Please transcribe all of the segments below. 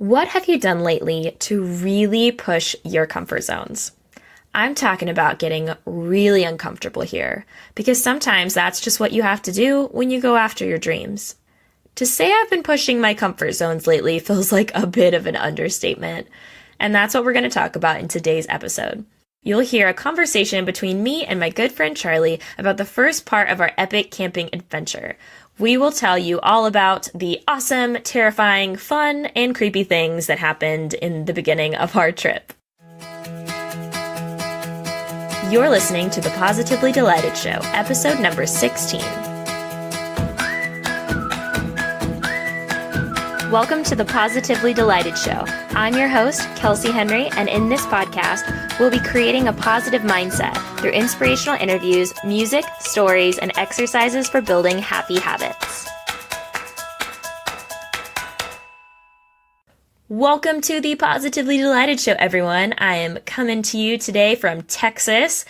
What have you done lately to really push your comfort zones? I'm talking about getting really uncomfortable here, because sometimes that's just what you have to do when you go after your dreams. To say I've been pushing my comfort zones lately feels like a bit of an understatement, and that's what we're going to talk about in today's episode. You'll hear a conversation between me and my good friend Charly about the first part of our epic camping adventure. We will tell you all about the awesome, terrifying, fun, and creepy things that happened in the beginning of our trip. You're listening to The Positively Delighted Show, episode number 16. Welcome to The Positively Delighted Show. I'm your host, Kelsey Henry, and in this podcast, we'll be creating a positive mindset through inspirational interviews, music, stories, and exercises for building happy habits. Welcome to The Positively Delighted Show, everyone. I am coming to you today from Texas.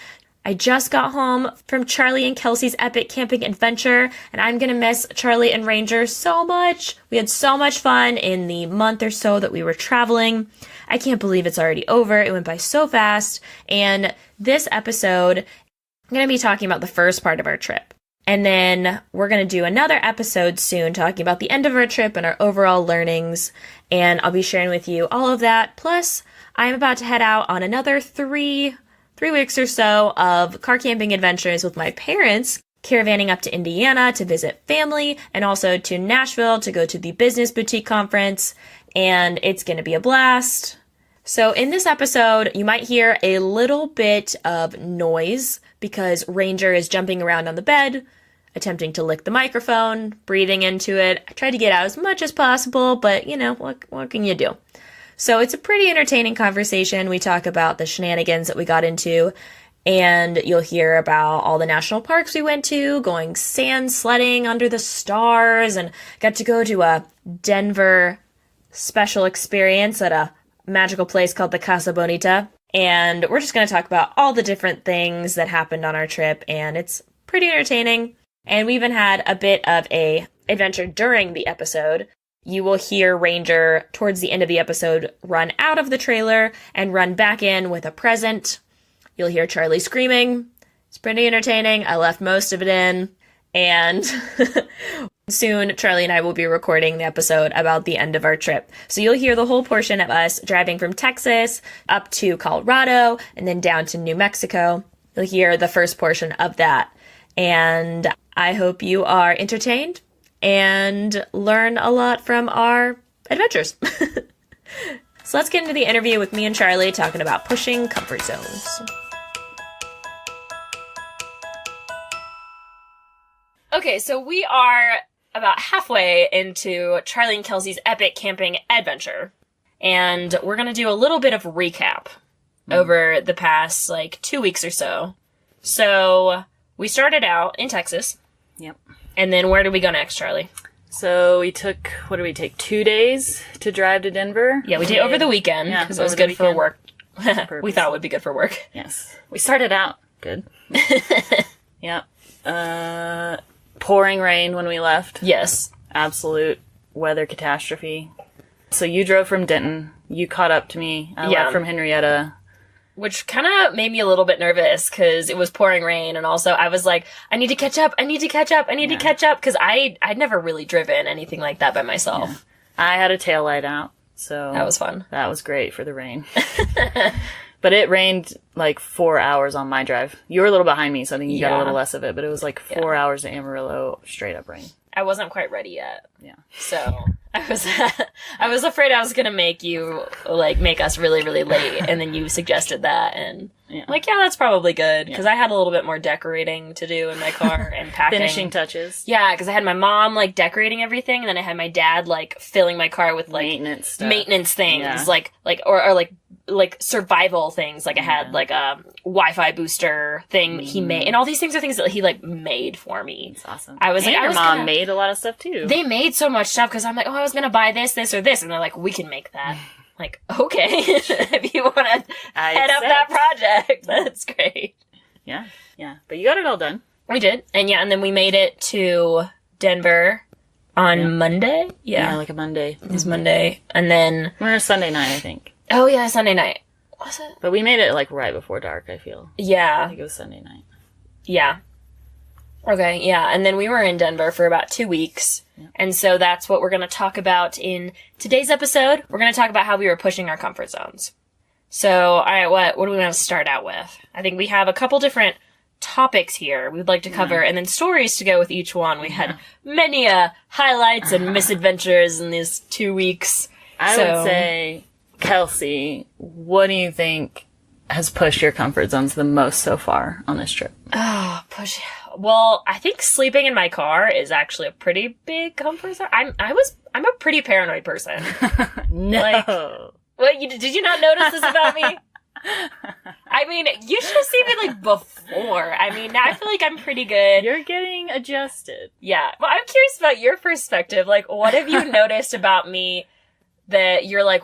I just got home from Charly and Kelsey's epic camping adventure, and I'm going to miss Charly and Ranger so much. We had so much fun in the month or so that we were traveling. I can't believe it's already over. It went by so fast. And this episode, I'm going to be talking about the first part of our trip. And then we're going to do another episode soon talking about the end of our trip and our overall learnings. And I'll be sharing with you all of that. Plus, I'm about to head out on another three weeks or so of car camping adventures with my parents, caravanning up to Indiana to visit family, and also to Nashville to go to the Business Boutique Conference, and it's going to be a blast. So in this episode, you might hear a little bit of noise because Ranger is jumping around on the bed, attempting to lick the microphone, breathing into it. I tried to get out as much as possible, but you know, what can you do? So it's a pretty entertaining conversation. We talk about the shenanigans that we got into, and you'll hear about all the national parks we went to, going sand sledding under the stars, and got to go to a Denver special experience at a magical place called the Casa Bonita. And we're just going to talk about all the different things that happened on our trip, and it's pretty entertaining. And we even had a bit of a adventure during the episode. You will hear Ranger, towards the end of the episode, run out of the trailer and run back in with a present. You'll hear Charly screaming. It's pretty entertaining. I left most of it in. And soon, Charly and I will be recording the episode about the end of our trip. So you'll hear the whole portion of us driving from Texas up to Colorado and then down to New Mexico. You'll hear the first portion of that. And I hope you are entertained and learn a lot from our adventures. So let's get into the interview with me and Charly talking about pushing comfort zones. Okay, so we are about halfway into Charly and Kelsey's epic camping adventure. And we're going to do a little bit of recap over the past, 2 weeks or so. So we started out in Texas. Yep. And then where did we go next, Charly? So we took, 2 days to drive to Denver? Yeah, we did over the weekend because it was good for work. We thought it would be good for work. Yes. We started out good. Yep. Pouring rain when we left. Yes. Absolute weather catastrophe. So you drove from Denton. You caught up to me. I left from Henrietta. Which kind of made me a little bit nervous because it was pouring rain, and also I was like, I need to catch up, because I'd never really driven anything like that by myself. Yeah. I had a taillight out, so that was fun. That was great for the rain. But it rained 4 hours on my drive. You were a little behind me, so I think you got a little less of it, but it was 4 hours to Amarillo straight up rain. I wasn't quite ready yet. Yeah. So I was afraid I was going to make you make us really, really late. And then you suggested that. And yeah, that's probably good. Because I had a little bit more decorating to do in my car and packing. Finishing touches. Yeah. Because I had my mom decorating everything. And then I had my dad filling my car with maintenance stuff. Maintenance things. Yeah. Or survival things. I had a Wi-Fi booster thing he made. And all these things are things that he made for me. That's awesome. I was your mom made a lot of stuff too. They made so much stuff because I'm like, I was going to buy this, or this. And they're like, we can make that. Okay. If you want to head up that project, that's great. Yeah. But you got it all done. We did. And then we made it to Denver on Monday. Yeah, like a Monday. It was Monday. And then... We're a Sunday night, I think. Oh, yeah, Sunday night. Was it? But we made it, like, right before dark, I feel. Yeah. I think it was Sunday night. Yeah. Okay, yeah. And then we were in Denver for about 2 weeks. Yep. And so that's what we're going to talk about in today's episode. We're going to talk about how we were pushing our comfort zones. So, all right, what do we want to start out with? I think we have a couple different topics here we'd like to cover, and then stories to go with each one. We had many highlights and misadventures in these 2 weeks. I would say, Kelsey, what do you think has pushed your comfort zones the most so far on this trip? Oh, well, I think sleeping in my car is actually a pretty big comfort zone. I'm a pretty paranoid person. No. What, did you not notice this about me? I mean, you should have seen me, like, before. I mean, now I feel like I'm pretty good. You're getting adjusted. Yeah. Well, I'm curious about your perspective. Like, what have you noticed about me that you're, like,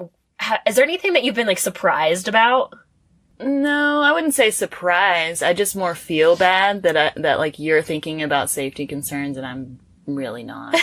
is there anything that you've been, like, surprised about? No, I wouldn't say surprised. I just more feel bad that like, you're thinking about safety concerns and I'm really not.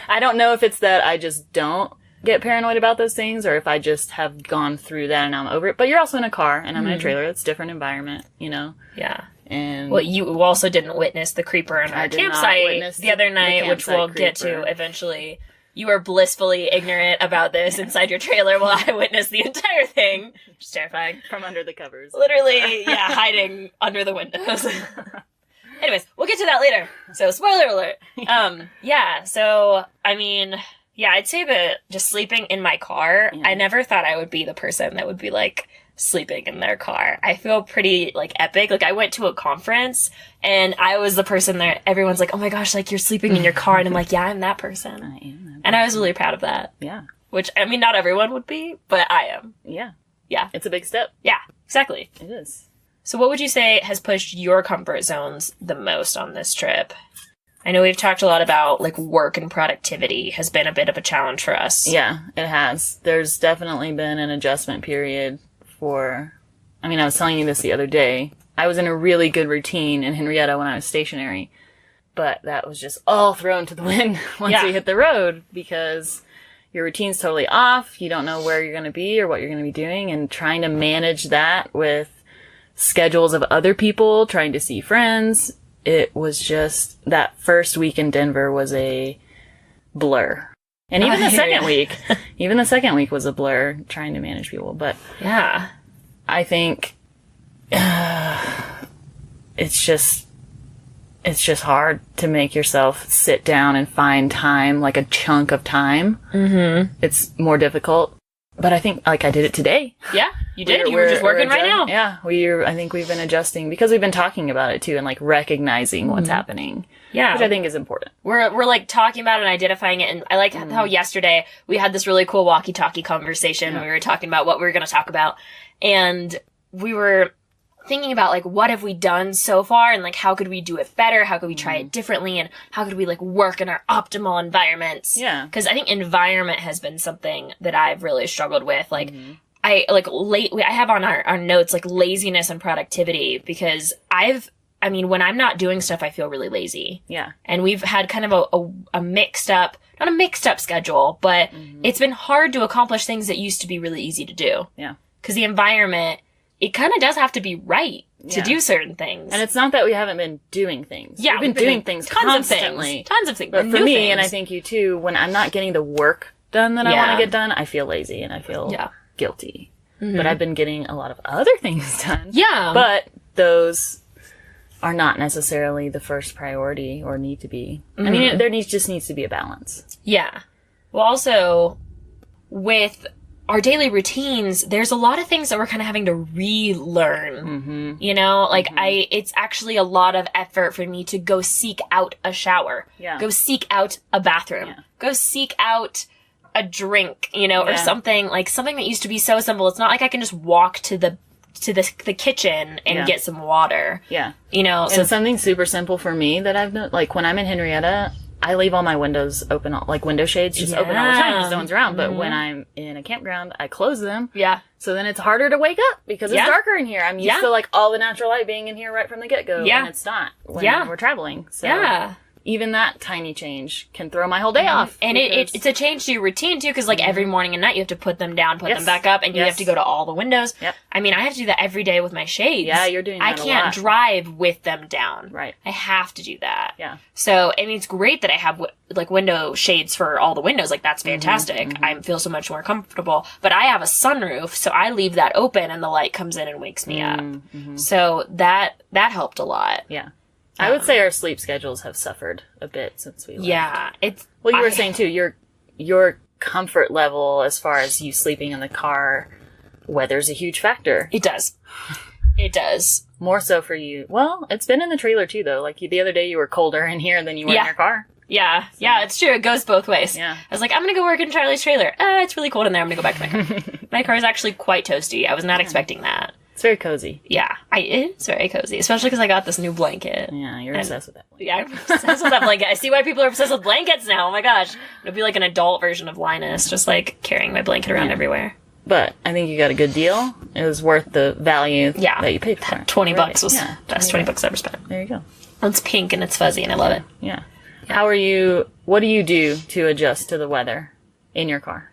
I don't know if it's that I just don't get paranoid about those things, or if I just have gone through that and I'm over it. But you're also in a car, and I'm in a trailer. It's a different environment, you know? Yeah. And well, you also didn't witness the creeper in our campsite the other night, which we'll get to eventually. You were blissfully ignorant about this inside your trailer while I witnessed the entire thing. Which is terrifying. From under the covers. Literally, yeah, hiding under the windows. Anyways, we'll get to that later. So, spoiler alert. Yeah, so, I mean... Yeah, I'd say that just sleeping in my car, I never thought I would be the person that would be, like, sleeping in their car. I feel pretty, like, epic. Like, I went to a conference, and I was the person that everyone's like, oh my gosh, like, you're sleeping in your car. And I'm like, yeah, I'm that person. I am that person. And I was really proud of that. Yeah. Which, I mean, not everyone would be, but I am. Yeah. Yeah. It's a big step. Yeah, exactly. It is. So what would you say has pushed your comfort zones the most on this trip? I know we've talked a lot about, like, work and productivity has been a bit of a challenge for us. Yeah, it has. There's definitely been an adjustment period I was telling you this the other day. I was in a really good routine in Henrietta when I was stationary, but that was just all thrown to the wind once we hit the road, because your routine's totally off. You don't know where you're going to be or what you're going to be doing, and trying to manage that with schedules of other people, trying to see friends. It was just, that first week in Denver was a blur. And even the second week was a blur, trying to manage people. But yeah, I think it's just hard to make yourself sit down and find time, like a chunk of time. Mm-hmm. It's more difficult. But I think, like, I did it today. Yeah, you did. You were just working right now. Yeah, I think we've been adjusting because we've been talking about it too, and, like, recognizing what's happening. Yeah. Which I think is important. We're like talking about it and identifying it, and I like how yesterday we had this really cool walkie-talkie conversation. We were talking about what we were going to talk about, and we were thinking about, like, what have we done so far, and, like, how could we do it better? How could we try it differently? And how could we, like, work in our optimal environments? Yeah. Because I think environment has been something that I've really struggled with. Like, I have on our notes, like, laziness and productivity, because when I'm not doing stuff, I feel really lazy. Yeah. And we've had kind of a mixed up, not a mixed up schedule, but it's been hard to accomplish things that used to be really easy to do. Yeah. Because the environment, it kind of does have to be right to do certain things. And it's not that we haven't been doing things. Yeah. We've been doing things constantly. Tons of things. But for me, and I think you too, when I'm not getting the work done that I want to get done, I feel lazy and I feel guilty. Mm-hmm. But I've been getting a lot of other things done. Yeah. But those are not necessarily the first priority or need to be. I mean, just needs to be a balance. Yeah. Well, also, with our daily routines, there's a lot of things that we're kind of having to relearn, you know? Like, it's actually a lot of effort for me to go seek out a shower, go seek out a bathroom, go seek out a drink, you know, or something that used to be so simple. It's not like I can just walk to the kitchen and get some water. Yeah. You know, so something super simple for me that I've known, like, when I'm in Henrietta, I leave all my windows open, like window shades just open all the time because no one's around. But when I'm in a campground, I close them. Yeah. So then it's harder to wake up because it's darker in here. I'm used to, like, all the natural light being in here right from the get-go. Yeah. And it's not when we're traveling. So even that tiny change can throw my whole day off. And it's a change to your routine, too, because, like, every morning and night you have to put them down, put them back up, and you have to go to all the windows. Yep. I mean, I have to do that every day with my shades. Yeah, you're doing that I can't drive with them down. Right. I have to do that. Yeah. So, I mean, it's great that I have, like, window shades for all the windows. Like, that's fantastic. I feel so much more comfortable. But I have a sunroof, so I leave that open, and the light comes in and wakes me up. So that helped a lot. Yeah. I would say our sleep schedules have suffered a bit since we left. Yeah. Well, you were saying, too, your comfort level as far as you sleeping in the car, weather's a huge factor. It does. It does. More so for you. Well, it's been in the trailer, too, though. Like, the other day you were colder in here than you were in your car. Yeah. So. Yeah, it's true. It goes both ways. Yeah. I was like, I'm going to go work in Charlie's trailer. It's really cold in there. I'm going to go back to my car. My car is actually quite toasty. I was not expecting that. It's very cozy. Yeah, it's very cozy, especially because I got this new blanket. Yeah, you're obsessed with that blanket. Yeah, I'm obsessed with that blanket. I see why people are obsessed with blankets now. Oh my gosh. It'll be like an adult version of Linus, just like carrying my blanket around everywhere. But I think you got a good deal. It was worth the value that you paid for it. $20 was the best $20 I ever spent. There you go. It's pink and it's fuzzy and I love it. Yeah. How are you, what do you do to adjust to the weather in your car?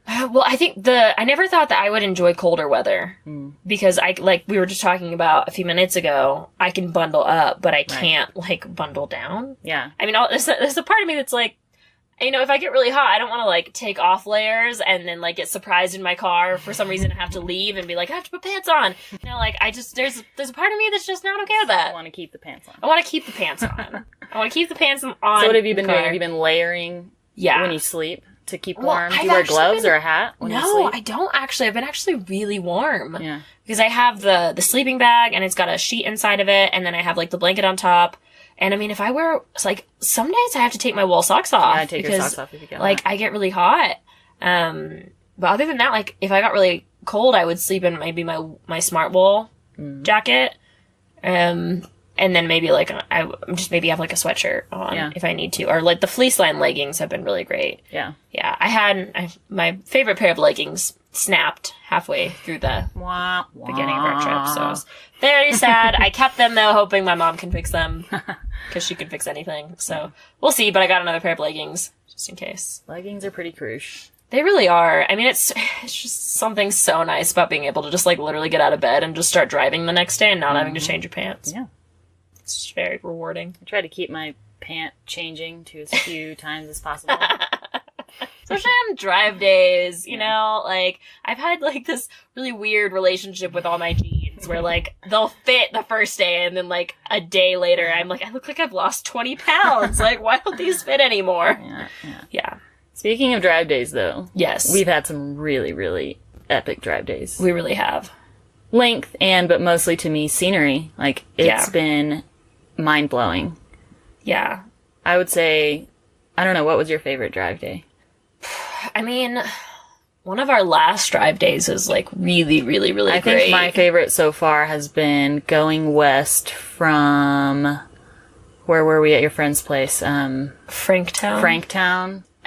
Well, I think I never thought that I would enjoy colder weather because like we were just talking about a few minutes ago, I can bundle up, but I can't like bundle down. Yeah. I mean, there's a part of me that's like, you know, if I get really hot, I don't want to like take off layers and then like get surprised in my car for some reason and have to leave and be like, I have to put pants on. You know, like there's a part of me that's just not okay with that. I want to keep the pants on. I want to keep the pants on. I want to keep the pants on. So what have you been doing? Have you been layering when you sleep? To keep warm? Do you wear gloves or a hat when you sleep? No, I don't actually. I've been actually really warm. Yeah. Because I have the sleeping bag and it's got a sheet inside of it and then I have like the blanket on top. And I mean, if I wear, like, some days I have to take my wool socks off. Yeah, take your socks off if you get like, hot. I get really hot. But other than that, like, if I got really cold, I would sleep in maybe my smart wool jacket. And then maybe like I just maybe have like a sweatshirt on if I need to, or like the fleece line leggings have been really great. Yeah, yeah. My favorite pair of leggings snapped halfway through the beginning of our trip, so I was very sad. I kept them though, hoping my mom can fix them because she could fix anything. So we'll see. But I got another pair of leggings just in case. Leggings are pretty crucial. They really are. I mean, it's just something so nice about being able to just like literally get out of bed and just start driving the next day and not having to change your pants. Yeah. It's just very rewarding. I try to keep my pant changing to as few times as possible. Especially on drive days, you know? Like, I've had, like, this really weird relationship with all my jeans where, like, they'll fit the first day and then, like, a day later, I'm like, I look like I've lost 20 pounds. Like, why don't these fit anymore? Yeah. Speaking of drive days, though. Yes. We've had some really, really epic drive days. We really have. Length but mostly to me, scenery. Like, it's been mind-blowing. Yeah. I would say, I don't know, what was your favorite drive day? I mean, one of our last drive days was like really, really, really great. I think my favorite so far has been going west from, where were we at your friend's place? Franktown.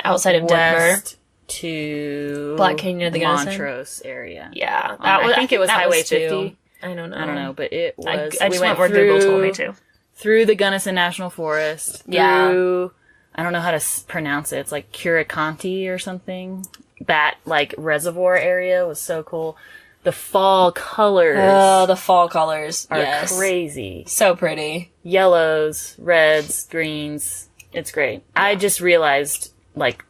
Outside of Denver. To Black Canyon of the Gunnison. Montrose area. Yeah. I think it was Highway 50. I don't know, but it was. I just went where Google told me to. Through the Gunnison National Forest. Through, I don't know how to pronounce it. It's like Curicanti or something. That, like, reservoir area was so cool. The fall colors. Oh, the fall colors. Are crazy. So pretty. Yellows, reds, greens. It's great. Yeah. I just realized, like,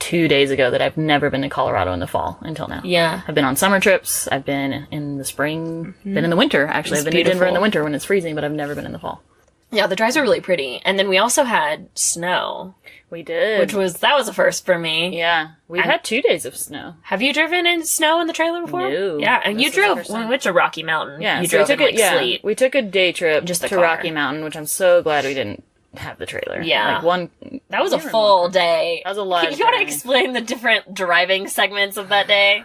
2 days ago that I've never been to Colorado in the fall until now. Yeah. I've been on summer trips. I've been in the spring. Been in the winter, actually. I've been to Denver in the winter when it's freezing, but I've never been in the fall. Yeah, the drives are really pretty. And then we also had snow. We did. That was a first for me. Yeah. We've had 2 days of snow. Have you driven in snow in the trailer before? No. Yeah, and you drove when we went to Rocky Mountain. Yeah, you drove in sleet. We took a day trip Just to Rocky Mountain, which I'm so glad we didn't have the trailer. Yeah. Like that was a full day. That was a lot. You want to explain the different driving segments of that day?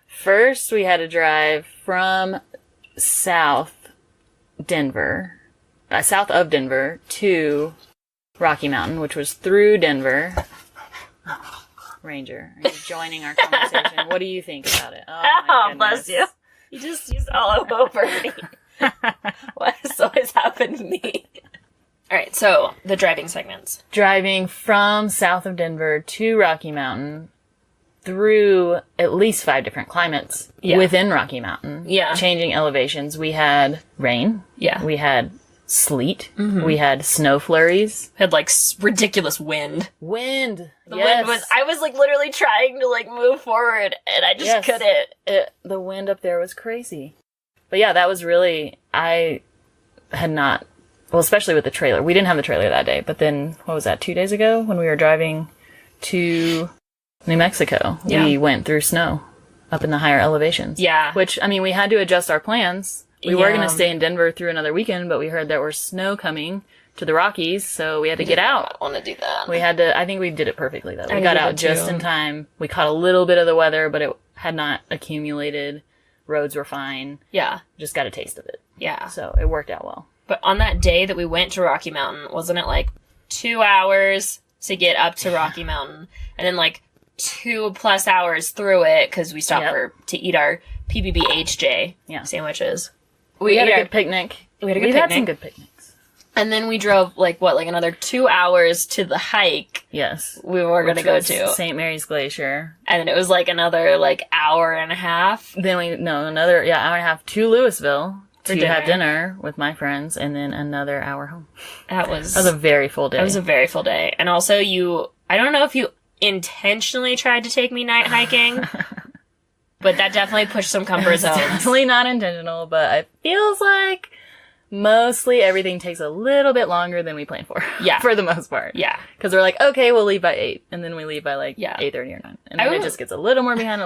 First, we had to drive from south of Denver to Rocky Mountain, which was through Denver. Ranger, are you joining our conversation? What do you think about it? Oh, bless you. You just used all over me. What has always happened to me? All right, so the driving segments. Driving from south of Denver to Rocky Mountain through at least 5 different climates within Rocky Mountain. Yeah. Changing elevations. We had rain. Yeah. We had sleet. Mm-hmm. We had snow flurries. We had, like, ridiculous wind. Wind. The wind was, I was, like, literally trying to, like, move forward, and I just couldn't. The wind up there was crazy. But yeah, that was really, I had not, well, especially with the trailer. We didn't have the trailer that day, but then, what was that, 2 days ago when we were driving to New Mexico? Yeah. We went through snow up in the higher elevations. Yeah. Which, I mean, we had to adjust our plans. We were going to stay in Denver through another weekend, but we heard there was snow coming to the Rockies, so we had to get out. I want to do that. We had to, I think we did it perfectly, though. We got out just in time. We caught a little bit of the weather, but it had not accumulated. Roads were fine. Yeah. Just got a taste of it. Yeah. So it worked out well. But on that day that we went to Rocky Mountain, wasn't it like 2 hours to get up to Rocky Mountain? And then like 2+ hours through it because we stopped to eat our PBBHJ sandwiches. We had a good picnic. We had some good picnics. And then we drove like another 2 hours to the hike. Yes. We were going to go to St. Mary's Glacier. And then it was like another like hour and a half. Then another hour and a half to Louisville to have dinner with my friends, and then another hour home. That was a very full day. That was a very full day. And also I don't know if you intentionally tried to take me night hiking, but that definitely pushed some comfort zones. Definitely not intentional, but it feels like mostly everything takes a little bit longer than we planned for. Yeah. For the most part. Yeah. Because we're like, okay, we'll leave by 8. And then we leave by like 8:30 or 9. And then it just gets a little more behind.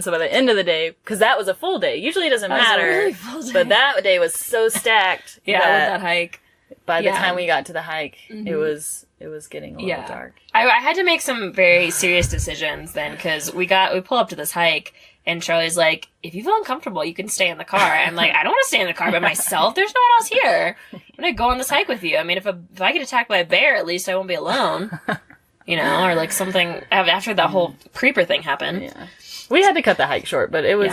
So by the end of the day, because that was a full day. Usually it doesn't matter. Really full day. But that day was so stacked. With that hike. By the time we got to the hike, it was getting a little dark. I had to make some very serious decisions then, because we pull up to this hike, and Charlie's like, if you feel uncomfortable, you can stay in the car. I'm like, I don't want to stay in the car by myself. There's no one else here. I'm going to go on this hike with you. I mean, if I get attacked by a bear, at least I won't be alone. Or like something after that whole creeper thing happened. Yeah. We had to cut the hike short, but it was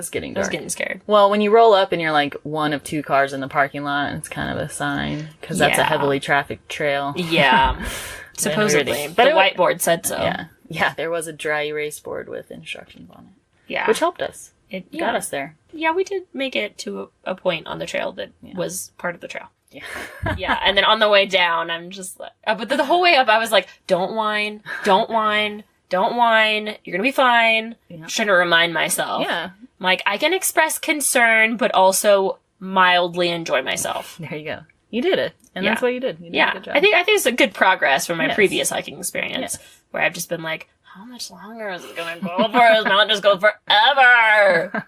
getting dark. I was getting scared. Well, when you roll up and you're like one of 2 cars in the parking lot, it's kind of a sign, because that's a heavily trafficked trail. Yeah. Supposedly. But the whiteboard said so. Yeah. Yeah, there was a dry erase board with instructions on it. Yeah. Which helped us. It got us there. Yeah, we did make it to a point on the trail that was part of the trail. Yeah. Yeah, and then on the way down, I'm just like, but the whole way up, I was like, don't whine, don't whine, don't whine, you're gonna be fine. Yeah. Trying to remind myself. Yeah. I'm like, I can express concern, but also mildly enjoy myself. There you go. You did it. And that's what you did. You did a good job. I think it's a good progress from my previous hiking experience, where I've just been like, how much longer is it going to go for? It's not just go forever.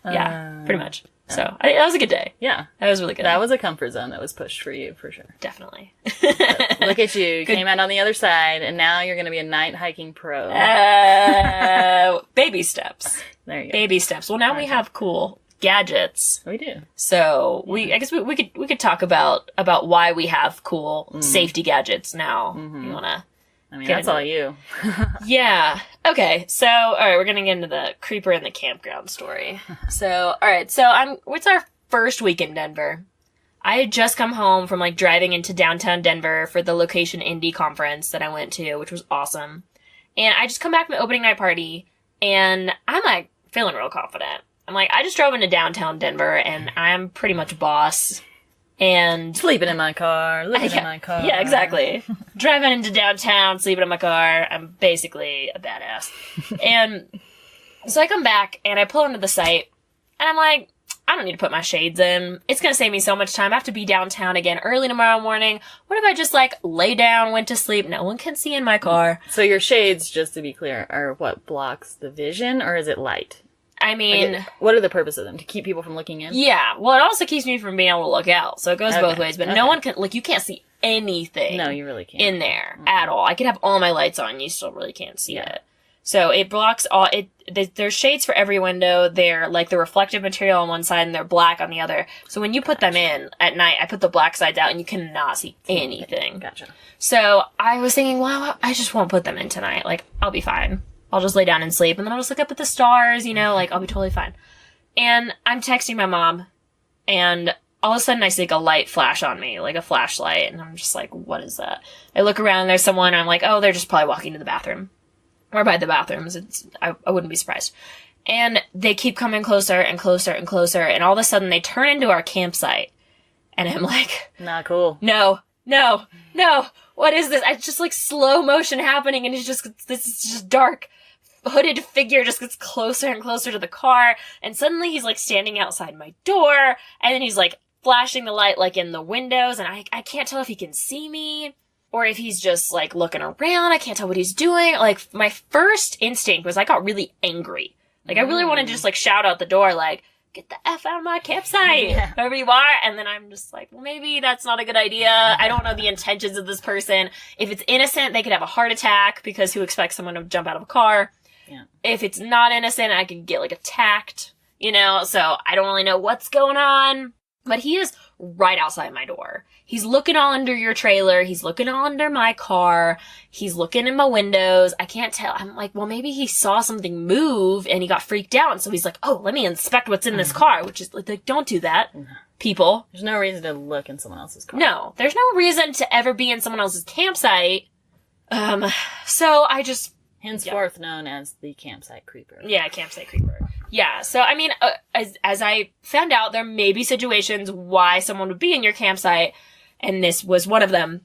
Yeah, pretty much. So that was a good day. Yeah. That was really good. That was a comfort zone that was pushed for you, for sure. Definitely. Look at you. You came out on the other side, and now you're going to be a night hiking pro. Baby steps. There you go. Baby steps. Well, now we have cool gadgets. We do. So I guess we could talk about why we have cool safety gadgets now. Mm-hmm. You want to... I mean, that's all you. Yeah. Okay. So, all right, we're going to get into the creeper in the campground story. So, all right. So, it's our first week in Denver. I had just come home from, like, driving into downtown Denver for the Location Indie conference that I went to, which was awesome. And I just come back from the opening night party, and I'm, like, feeling real confident. I'm like, I just drove into downtown Denver, and I'm pretty much boss. And sleeping in my car, living in my car. Yeah, exactly. Driving into downtown, sleeping in my car. I'm basically a badass. And so I come back and I pull into the site and I'm like, I don't need to put my shades in. It's going to save me so much time. I have to be downtown again early tomorrow morning. What if I just like lay down, went to sleep? No one can see in my car. So your shades, just to be clear, are what blocks the vision, or is it light? I mean... what are the purpose of them? To keep people from looking in? Yeah. Well, it also keeps me from being able to look out. So it goes both ways. But no one can... Like, you can't see anything. No, you really can't. In there at all. I could have all my lights on. You still really can't see it. So it blocks all... There's shades for every window. They're, like, the reflective material on one side and they're black on the other. So when you put them in at night, I put the black sides out and you cannot see anything. Gotcha. So I was thinking, well, I just won't put them in tonight. Like, I'll be fine. I'll just lay down and sleep, and then I'll just look up at the stars, like, I'll be totally fine. And I'm texting my mom, and all of a sudden I see like a light flash on me, like a flashlight, and I'm just like, what is that? I look around, and there's someone, and I'm like, oh, they're just probably walking to the bathroom. Or by the bathrooms. I wouldn't be surprised. And they keep coming closer and closer and closer, and all of a sudden they turn into our campsite. And I'm like, not cool. No. What is this? It's just like slow motion happening, and this is just dark hooded figure just gets closer and closer to the car, and suddenly he's like standing outside my door, and then he's like flashing the light like in the windows, and I can't tell if he can see me or if he's just like looking around. I can't tell what he's doing. Like, my first instinct was I got really angry. Like, I really wanted to just like shout out the door, like, get the F out of my campsite, whoever you are. And then I'm just like, well, maybe that's not a good idea. I don't know the intentions of this person. If it's innocent, they could have a heart attack, because who expects someone to jump out of a car? Yeah. If it's not innocent, I could get like attacked, you know? So I don't really know what's going on. But he is right outside my door. He's looking all under your trailer. He's looking all under my car. He's looking in my windows. I can't tell. I'm like, well, maybe he saw something move and he got freaked out. And so he's like, oh, let me inspect what's in this car, which is like, don't do that, people. There's no reason to look in someone else's car. No, there's no reason to ever be in someone else's campsite. So I just... Henceforth known as the campsite creeper. Yeah, campsite creeper. Yeah, so I mean, as I found out, there may be situations why someone would be in your campsite, and this was one of them.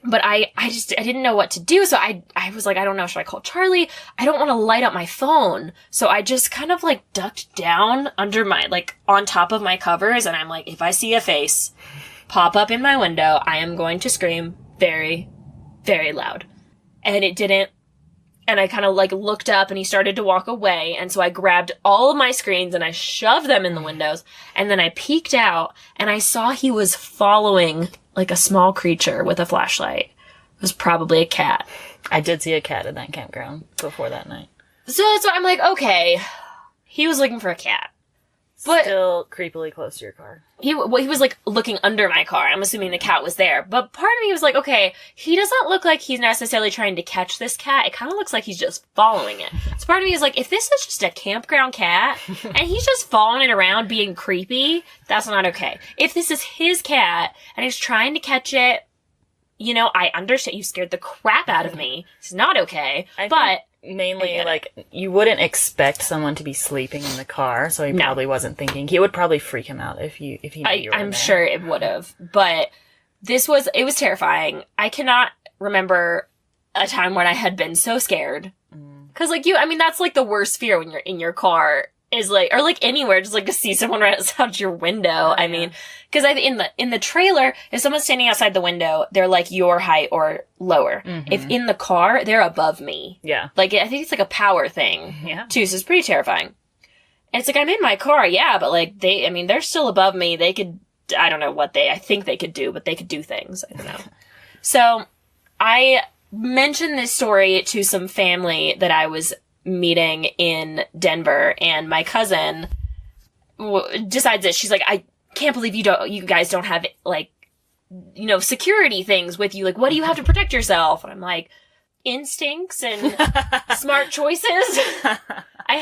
But I didn't know what to do, so I was like, I don't know, should I call Charly? I don't want to light up my phone. So I just kind of like ducked down under my, like, on top of my covers, and I'm like, if I see a face pop up in my window, I am going to scream very, very loud. And it didn't. And I kind of like looked up, and he started to walk away. And so I grabbed all of my screens and I shoved them in the windows. And then I peeked out, and I saw he was following like a small creature with a flashlight. It was probably a cat. I did see a cat at that campground before that night. So I'm like, okay, he was looking for a cat. But still creepily close to your car. He was like looking under my car. I'm assuming the cat was there. But part of me was like, okay, he doesn't look like he's necessarily trying to catch this cat. It kind of looks like he's just following it. So part of me is like, if this is just a campground cat and he's just following it around being creepy, that's not okay. If this is his cat and he's trying to catch it, you know, I understand. You scared the crap out of me. It's not okay. But mainly, like, you wouldn't expect someone to be sleeping in the car, so he probably wasn't thinking. He would probably freak him out if he knew you were I'm there. sure it would have. But it was terrifying. I cannot remember a time when I had been so scared. Because, like, that's, like, the worst fear when you're in your car, is, like, or, like, anywhere, just, like, to see someone right outside your window. I mean, because in the trailer, if someone's standing outside the window, they're, like, your height or lower. Mm-hmm. If in the car, they're above me. Yeah. Like, I think it's, like, a power thing. Yeah. Too, so it's pretty terrifying. And it's like, I'm in my car, yeah, but, like, they're still above me. They could, I don't know what I think they could do, but they could do things. I don't know. So, I mentioned this story to some family that I was meeting in Denver, and my cousin decides that she's like, I can't believe you guys don't have, like, you know, security things with you. Like, what do you have to protect yourself? And I'm like, instincts and smart choices. I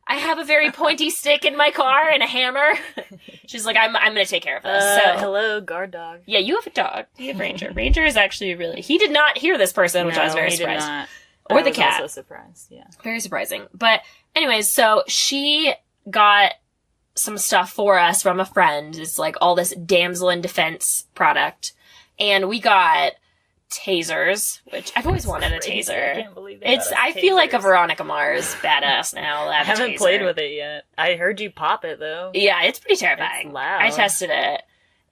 have a very pointy stick in my car and a hammer. She's like, I'm gonna take care of this. So hello, guard dog. Yeah, you have a dog. You have Ranger. Ranger is actually he did not hear this person, which I was very surprised. Did not. Or the cat. I was also surprised, yeah. Very surprising. But anyways, so she got some stuff for us from a friend. It's like all this damsel in defense product. And we got tasers, which I've always wanted a taser. I can't believe I feel like a Veronica Mars badass now. I haven't played with it yet. I heard you pop it, though. Yeah, it's pretty terrifying. It's loud. I tested it.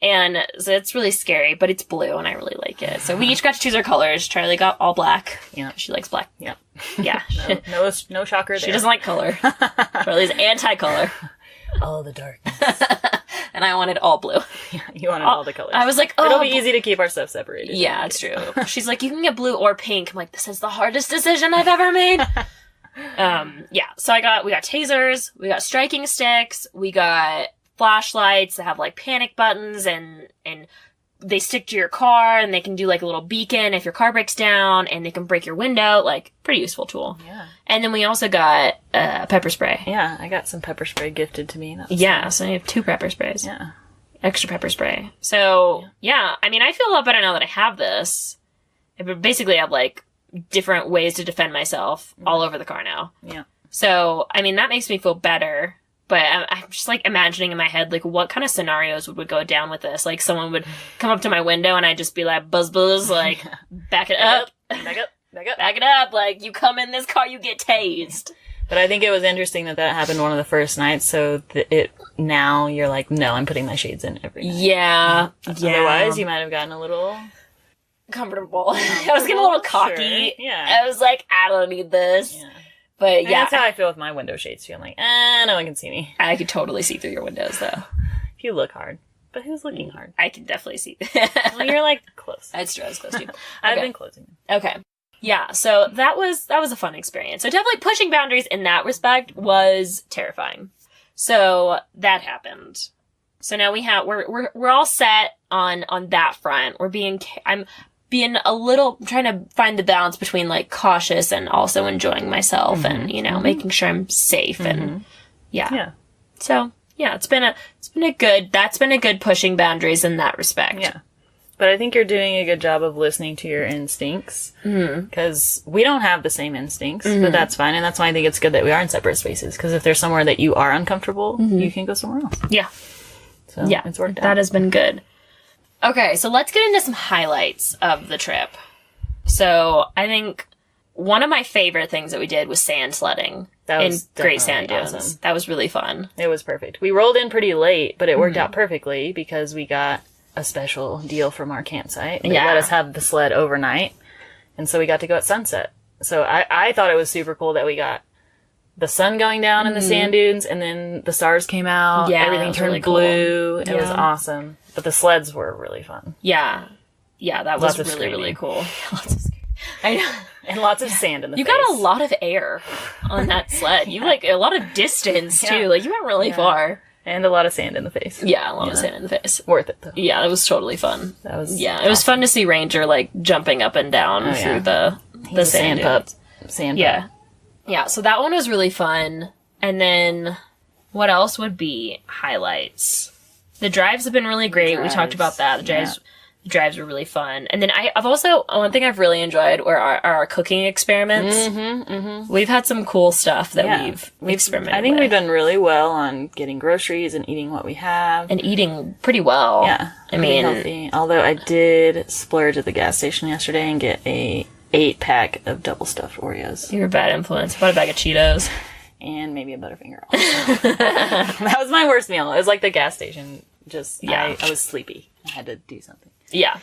And so it's really scary, but it's blue, and I really like it. So we each got to choose our colors. Charly got all black. Yeah. She likes black. Yep. Yeah. No shocker there. She doesn't like color. Charly's anti-color. All the darkness. And I wanted all blue. Yeah, you wanted all the colors. I was like, oh. It'll be easy to keep our stuff separated. Yeah, it's true. She's like, you can get blue or pink. I'm like, this is the hardest decision I've ever made. Yeah. So we got tasers, we got striking sticks, we got flashlights that have like panic buttons, and they stick to your car, and they can do like a little beacon if your car breaks down, and they can break your window. Like, pretty useful tool. Yeah. And then we also got pepper spray. Yeah, I got some pepper spray gifted to me. Yeah, so I have 2 pepper sprays. Yeah. Extra pepper spray. So, yeah. I mean, I feel a lot better now that I have this. I basically have, like, different ways to defend myself all over the car now. Yeah. So, I mean, that makes me feel better. But I'm just, like, imagining in my head, like, what kind of scenarios would go down with this? Like, someone would come up to my window and I'd just be like, buzz, buzz, like, back it up. Back up. Back it up. Like, you come in this car, you get tased. But I think it was interesting that happened one of the first nights, so now you're like, no, I'm putting my shades in every night. Yeah. Otherwise, you might have gotten a little... comfortable. I was getting a little cocky. Sure. Yeah. I was like, I don't need this. Yeah. But yeah. That's how I feel with my window shades too. I'm like, no one can see me. I could totally see through your windows, though. If you look hard. But who's looking hard? I can definitely see. Well, you're like close. That's true. I was close to you. I've been closing them. Okay. Yeah, so that was a fun experience. So definitely pushing boundaries in that respect was terrifying. So that happened. So now we're all set on that front. I'm being a little, trying to find the balance between like cautious and also enjoying myself and, making sure I'm safe and yeah. So yeah, that's been a good pushing boundaries in that respect. Yeah. But I think you're doing a good job of listening to your instincts. Because we don't have the same instincts, but that's fine. And that's why I think it's good that we are in separate spaces. Because if there's somewhere that you are uncomfortable, you can go somewhere else. Yeah. So yeah, it's worked out. That has been good. Okay, so let's get into some highlights of the trip. So I think one of my favorite things that we did was sand sledding in Great Sand Dunes. Awesome. That was really fun. It was perfect. We rolled in pretty late, but it worked out perfectly because we got a special deal from our campsite. They let us have the sled overnight. And so we got to go at sunset. So I thought it was super cool that we got the sun going down in the sand dunes and then the stars came out. Yeah, everything turned really blue. Cool. It was awesome. But the sleds were really fun. Yeah. Yeah, that was really, really cool. Lots of screaming. I know. And lots of sand in the face. You got a lot of air on that sled. You like a lot of distance too. Like you went really far. And a lot of sand in the face. Yeah, a lot of sand in the face. Worth it, though. Yeah, it was totally fun. That was it was fun to see Ranger, like, jumping up and down through the sand pup. Sand pup. Yeah, so that one was really fun. And then, what else would be highlights? The drives have been really great. We talked about that. The drives were really fun. And then I've also, one thing I've really enjoyed were our cooking experiments. We've had some cool stuff that we've experimented with. I think we've done really well on getting groceries and eating what we have. And eating pretty well. Yeah. I mean, healthy. Although I did splurge at the gas station yesterday and get a 8-pack of double stuffed Oreos. You're a bad influence. Bought a bag of Cheetos. And maybe a Butterfinger also. That was my worst meal. It was like the gas station. I was sleepy. I had to do something. Yeah.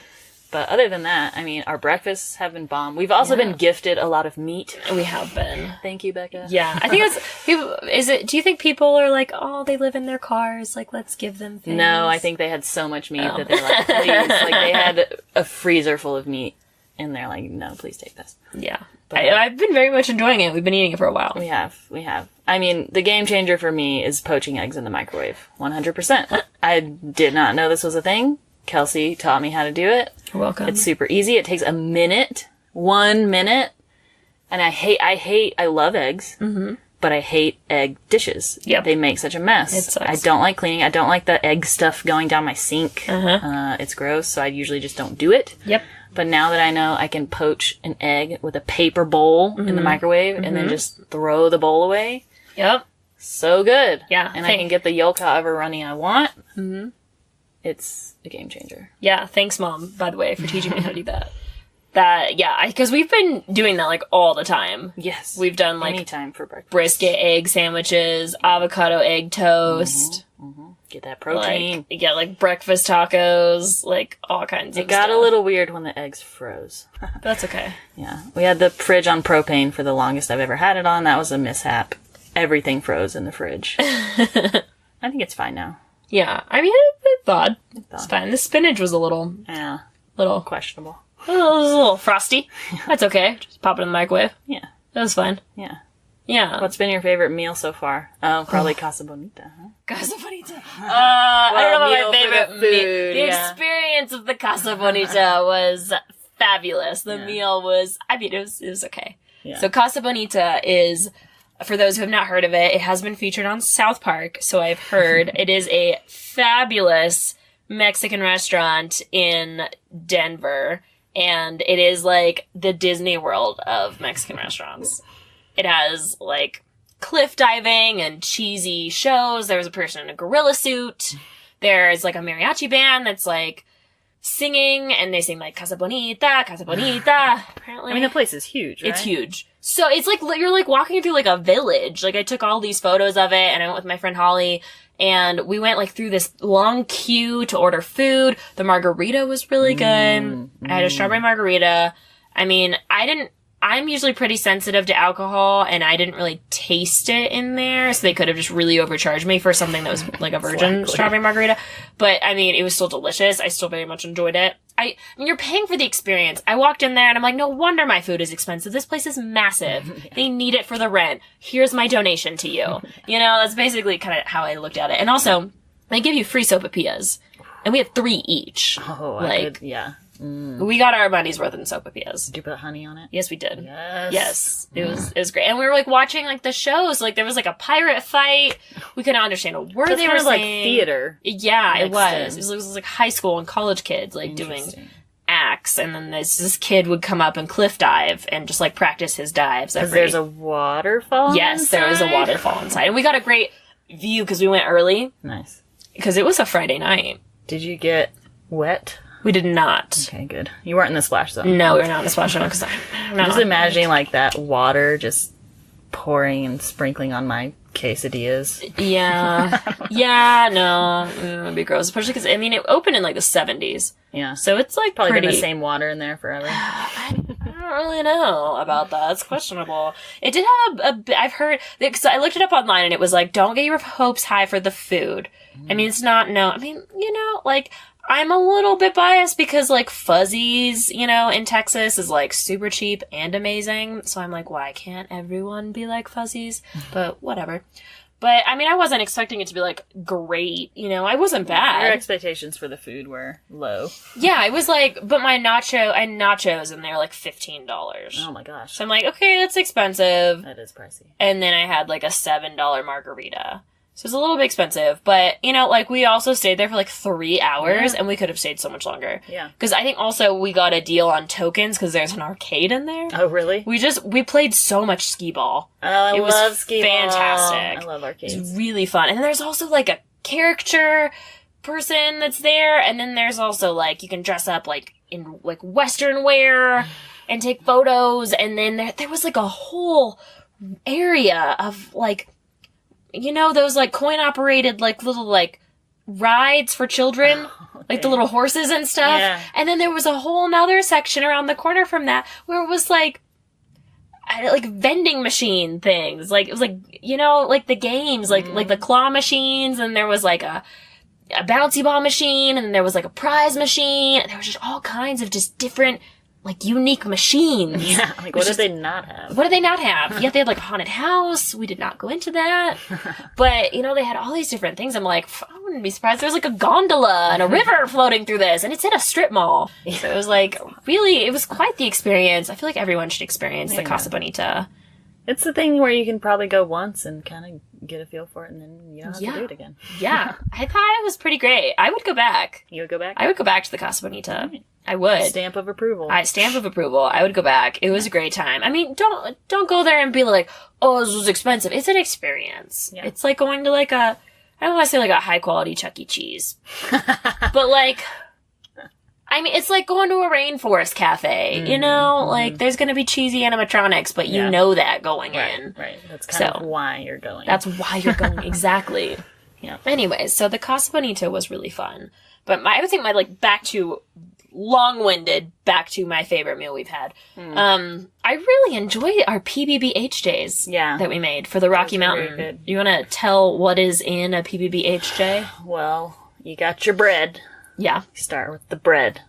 But other than that, I mean, our breakfasts have been bomb. We've also been gifted a lot of meat. We have been. Thank you, Becca. Yeah. I think do you think people are like, oh, they live in their cars, like, let's give them things? No, I think they had so much meat that they're like, please. Like, they had a freezer full of meat, and they're like, no, please take this. Yeah. I've been very much enjoying it. We've been eating it for a while. We have. I mean, the game changer for me is poaching eggs in the microwave. 100%. I did not know this was a thing. Kelsey taught me how to do it. You're welcome. It's super easy. It takes 1 minute. And I love eggs, but I hate egg dishes. Yep. They make such a mess. It sucks. I don't like cleaning. I don't like the egg stuff going down my sink. It's gross, so I usually just don't do it. Yep. But now that I know I can poach an egg with a paper bowl in the microwave and then just throw the bowl away. Yep. So good. Yeah. And I can get the yolk however runny I want. It's a game changer. Yeah. Thanks, Mom, by the way, for teaching me how to do that. Because we've been doing that, like, all the time. Yes. We've done, like, anytime for breakfast. Brisket egg sandwiches, avocado egg toast. Get that protein. Like breakfast tacos, like, all kinds of stuff. It got a little weird when the eggs froze. That's okay. Yeah. We had the fridge on propane for the longest I've ever had it on. That was a mishap. Everything froze in the fridge. I think it's fine now. Yeah. I mean, it's odd. It's fine. The spinach was a little... Yeah. Little... questionable. It was a little frosty. That's okay. Just pop it in the microwave. Yeah. That was fine. Yeah. Yeah. What's been your favorite meal so far? Oh, probably Casa Bonita, huh? Casa Bonita. I don't know about my favorite meal. The experience of the Casa Bonita was fabulous. The meal was, it was okay. Yeah. So Casa Bonita is, for those who have not heard of it, it has been featured on South Park, so I've heard. It is a fabulous Mexican restaurant in Denver, and it is like the Disney World of Mexican restaurants. It has like cliff diving and cheesy shows. There was a person in a gorilla suit. There's like a mariachi band that's like singing, and they sing like Casa Bonita, Casa Bonita. Apparently. I mean, the place is huge, right? It's huge. So it's like, you're like walking through like a village. Like I took all these photos of it, and I went with my friend Holly, and we went like through this long queue to order food. The margarita was really good. I had a strawberry margarita. I mean, I'm usually pretty sensitive to alcohol, and I didn't really taste it in there, so they could have just really overcharged me for something that was like a virgin strawberry margarita. But, I mean, it was still delicious. I still very much enjoyed it. I mean, you're paying for the experience. I walked in there, and I'm like, no wonder my food is expensive. This place is massive. They need it for the rent. Here's my donation to you. You know, that's basically kind of how I looked at it. And also, they give you free sopapillas, and we had 3 each. Oh, yeah. We got our money's worth in sopapillas. Did you put honey on it? Yes, we did. Yes. It was great. And we were like watching like the shows. Like there was like a pirate fight. We couldn't understand a word they were saying. Like theater. Yeah, it was. It was like high school and college kids like doing acts, and then this kid would come up and cliff dive and just like practice his dives. Because there's a waterfall. Yes, there was a waterfall inside, and we got a great view because we went early. Nice. Because it was a Friday night. Did you get wet? We did not. Okay, good. You weren't in the splash zone. No, we were not in the splash zone because I'm just imagining like that water just pouring and sprinkling on my quesadillas. Yeah. Yeah, no. It'd be gross. Especially because, I mean, it opened in like the 70s. Yeah. So it's like probably been the same water in there forever. I don't really know about that. It's questionable. It did have I've heard, because I looked it up online and it was like, don't get your hopes high for the food. I mean, it's not, I mean, you know, like, I'm a little bit biased because, like, Fuzzies, you know, in Texas is, like, super cheap and amazing. So I'm like, why can't everyone be like Fuzzies? But whatever. But, I mean, I wasn't expecting it to be, like, great. You know, I wasn't bad. Your expectations for the food were low. Yeah, it was like, but I had nachos and they were, like, $15. Oh, my gosh. So I'm like, okay, that's expensive. That is pricey. And then I had, like, a $7 margarita. So it's a little bit expensive, but, you know, like, we also stayed there for, like, 3 hours, and we could have stayed so much longer. Yeah. Because I think also we got a deal on tokens, because there's an arcade in there. Oh, really? We played so much skee-ball. Oh, I love skee-ball. Fantastic. I love arcades. It was really fun. And then there's also, like, a caricature person that's there, and then there's also, like, you can dress up, like, in, like, Western wear and take photos, and then there was, like, a whole area of, like, you know, those, like, coin-operated, like, little, like, rides for children? Okay. Like, the little horses and stuff? Yeah. And then there was a whole nother section around the corner from that where it was, like vending machine things. Like, it was, like, you know, like, the games, like the claw machines, and there was, like, a bouncy ball machine, and there was, like, a prize machine, and there was just all kinds of just different, like, unique machines. Yeah, like, what did they not have? What did they not have? Yet they had, like, a haunted house. We did not go into that. But, you know, they had all these different things. I'm like, I wouldn't be surprised. There's, like, a gondola and a river floating through this, and it's in a strip mall. So it was, like, really, it was quite the experience. I feel like everyone should experience the Casa Bonita. It's the thing where you can probably go once and kind of get a feel for it, and then you don't have to do it again. Yeah. I thought it was pretty great. I would go back. You would go back? I would go back to the Casa Bonita. Right. I would. Stamp of approval. Stamp of approval. I would go back. It was a great time. I mean, don't go there and be like, oh, this was expensive. It's an experience. Yeah. It's like going to like I don't want to say like a high quality Chuck E. Cheese. But like, I mean, it's like going to a rainforest cafe, you know? Like, there's gonna be cheesy animatronics, but you know that going in. Right. That's kind of why you're going. That's why you're going, exactly. Yeah. Anyways, so the Casa Bonita was really fun. But I would think long-winded back to my favorite meal we've had. I really enjoyed our PBBH days that we made for the Rocky Mountain. You want to tell what is in a PBBHJ? Well, you got your bread. Yeah. You start with the bread.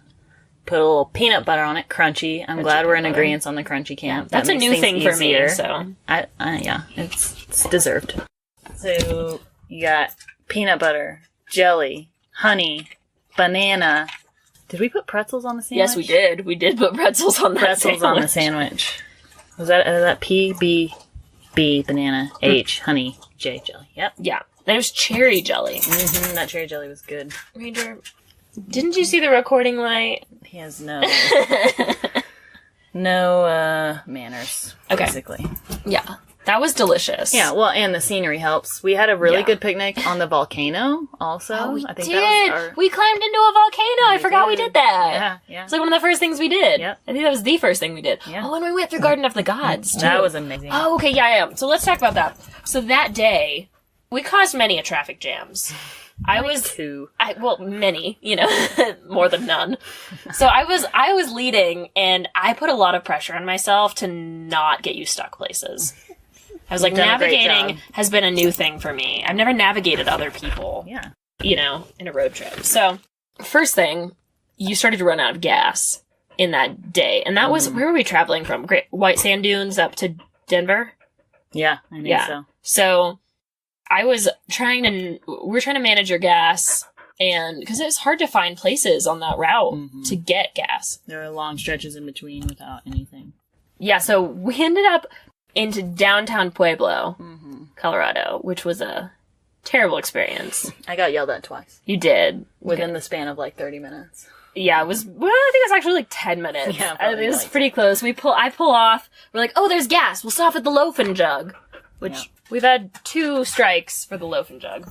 Put a little peanut butter on it, crunchy. I'm glad we're in agreement on the crunchy camp. Yeah, that's a new thing for me, so. Yeah, it's deserved. So, you got peanut butter, jelly, honey, banana. Did we put pretzels on the sandwich? Yes, we did. We did put pretzels on that sandwich. On the sandwich. Was that P, B, banana, H, honey, J, jelly? Yep. Yeah. And it was cherry jelly. That cherry jelly was good. Ranger, Didn't you see the recording light? He has no manners, basically. Yeah. That was delicious. Yeah, well, and the scenery helps. We had a really good picnic on the volcano, also. Oh, we I think did. That was We climbed into a volcano. I forgot we did that. Yeah. It's like one of the first things we did. Yep. I think that was the first thing we did. Yeah. Oh, and we went through Garden of the Gods, too. That was amazing. Oh, okay, yeah. So let's talk about that. So that day, we caused many a traffic jams. Many, more than none. So I was leading, and I put a lot of pressure on myself to not get you stuck places. I was like, navigating has been a new thing for me. I've never navigated other people, in a road trip. So, first thing, you started to run out of gas in that day. And that was, where were we traveling from? Great White Sand Dunes up to Denver? Yeah, I think so. So, we're trying to manage your gas, and because it's hard to find places on that route to get gas. There are long stretches in between without anything. Yeah, so we ended up into downtown Pueblo, Colorado, which was a terrible experience. I got yelled at twice. You did. Within the span of 30 minutes. Yeah, I think it was actually 10 minutes. Yeah, it was pretty close. I pull off. We're like, oh, there's gas. We'll stop at the Loaf and Jug, which we've had 2 strikes for the Loaf and Jug.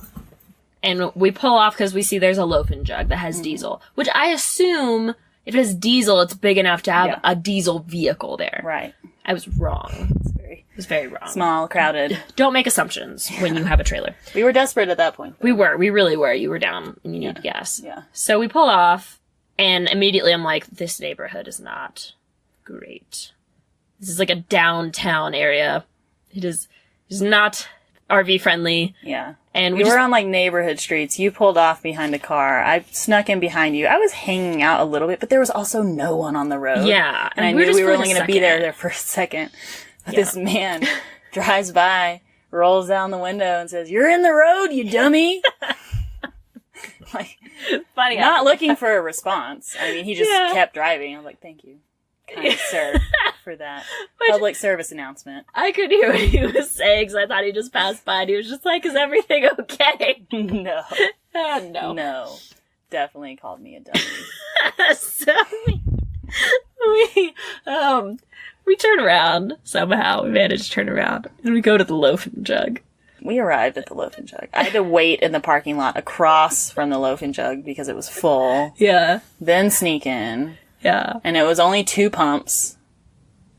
And we pull off because we see there's a Loaf and Jug that has diesel, which I assume if it has diesel, it's big enough to have a diesel vehicle there. Right. I was wrong. It was very wrong. Small, crowded. Don't make assumptions when you have a trailer. We were desperate at that point. We really were. You were down and you needed gas. Yeah. So we pull off, and immediately I'm like, this neighborhood is not great. This is like a downtown area. It is not RV friendly. Yeah. And we were on neighborhood streets. You pulled off behind a car. I snuck in behind you. I was hanging out a little bit, but there was also no one on the road. Yeah. And I knew we were only going to be there for a second. But this man drives by, rolls down the window, and says, "You're in the road, you dummy." Funny. Not looking for a response. I mean, he just kept driving. I was like, "Thank you, kind sir, for that public service announcement." I could hear what he was saying because I thought he just passed by and he was just like, "Is everything okay?" No. No. No. Definitely called me a dummy. So we turn around somehow. We managed to turn around and we go to the Loaf and Jug. We arrived at the Loaf and Jug. I had to wait in the parking lot across from the Loaf and Jug because it was full. Yeah. Then sneak in. Yeah. And it was only 2 pumps.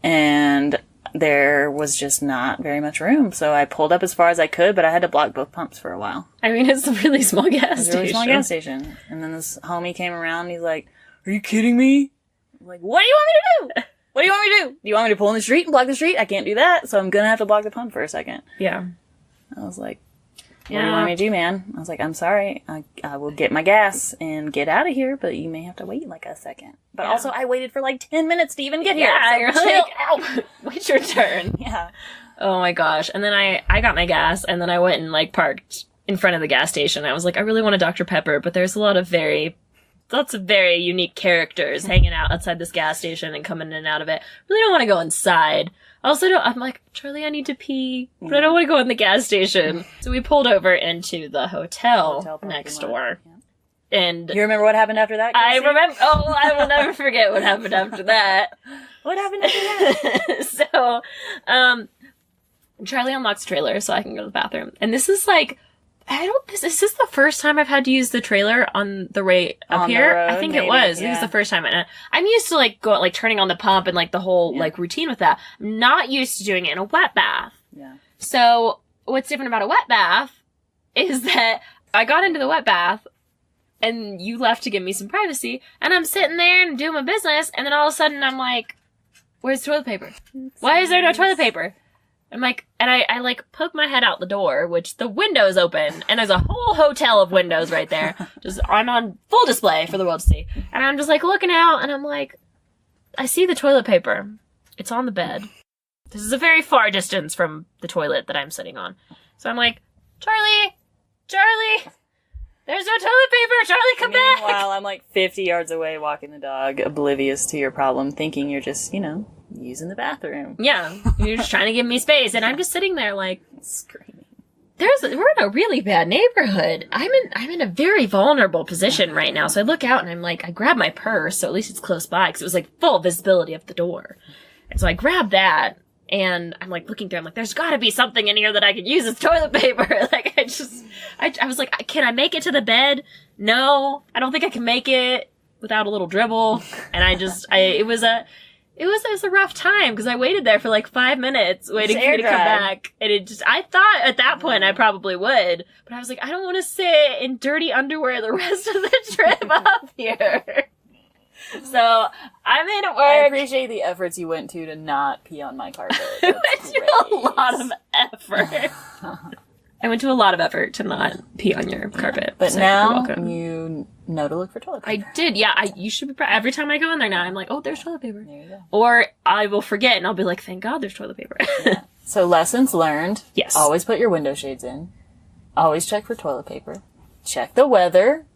And there was just not very much room. So I pulled up as far as I could, but I had to block both pumps for a while. I mean, it's a really small gas station. It's a really small gas station. And then this homie came around and he's like, "Are you kidding me?" I'm like, "What do you want me to do? What do you want me to do? Do you want me to pull in the street and block the street? I can't do that. So I'm going to have to block the pump for a second." Yeah. I was like, "What do you want me to do, man?" I was like, "I'm sorry. I will get my gas and get out of here, but you may have to wait a second." But also, I waited for 10 minutes to even get here. Yeah, so you're chill out. out. Wait your turn. Yeah. Oh my gosh. And then I got my gas and then I went and parked in front of the gas station. I was like, I really want a Dr. Pepper, but there's lots of very unique characters hanging out outside this gas station and coming in and out of it. Really don't want to go inside. I'm like, "Charlie, I need to pee, but I don't want to go in the gas station." So we pulled over into the hotel next door. Yeah. And you remember what happened after that, Kelsey? I remember. Oh, I will never forget what happened after that. What happened after that? So, Charlie unlocks the trailer so I can go to the bathroom. And this is is this the first time I've had to use the trailer on the way up here? Road, I think maybe, it was. Yeah. It was the first time. And I'm used to turning on the pump and the whole routine with that. I'm not used to doing it in a wet bath. Yeah. So what's different about a wet bath is that I got into the wet bath and you left to give me some privacy, and I'm sitting there and doing my business, and then all of a sudden I'm like, "Where's toilet paper? Why is there no toilet paper?" I'm like, and I poke my head out the door, which the window's open, and there's a whole hotel of windows right there. I'm on full display for the world to see. And I'm just looking out, and I'm like, I see the toilet paper. It's on the bed. This is a very far distance from the toilet that I'm sitting on. So I'm like, Charlie, there's no toilet paper. Charlie, come back. Meanwhile, I'm 50 yards away walking the dog, oblivious to your problem, thinking you're just, using the bathroom. Yeah. You're just trying to give me space. And I'm just sitting there screaming. we're in a really bad neighborhood. I'm in a very vulnerable position right now. So I look out and I'm like, I grab my purse, so at least it's close by, because it was like full visibility of the door. And so I grab that, and I'm like looking through, I'm like, there's gotta be something in here that I could use as toilet paper. Like, I was like, can I make it to the bed? No, I don't think I can make it without a little dribble. And it was a rough time, because I waited there for like 5 minutes waiting for you to come back. And I thought at that point I probably would, but I was like, I don't want to sit in dirty underwear the rest of the trip up here. So I made it work. I appreciate the efforts you went to not pee on my carpet. I went to a lot of effort. I went to a lot of effort to not pee on your carpet. But so now you know to look for toilet paper. I did, yeah. You should be proud. Every time I go in there now, I'm like, oh, there's toilet paper. There you go. Or I will forget, and I'll be like, thank God there's toilet paper. Yeah. So lessons learned. Yes. Always put your window shades in. Always check for toilet paper. Check the weather.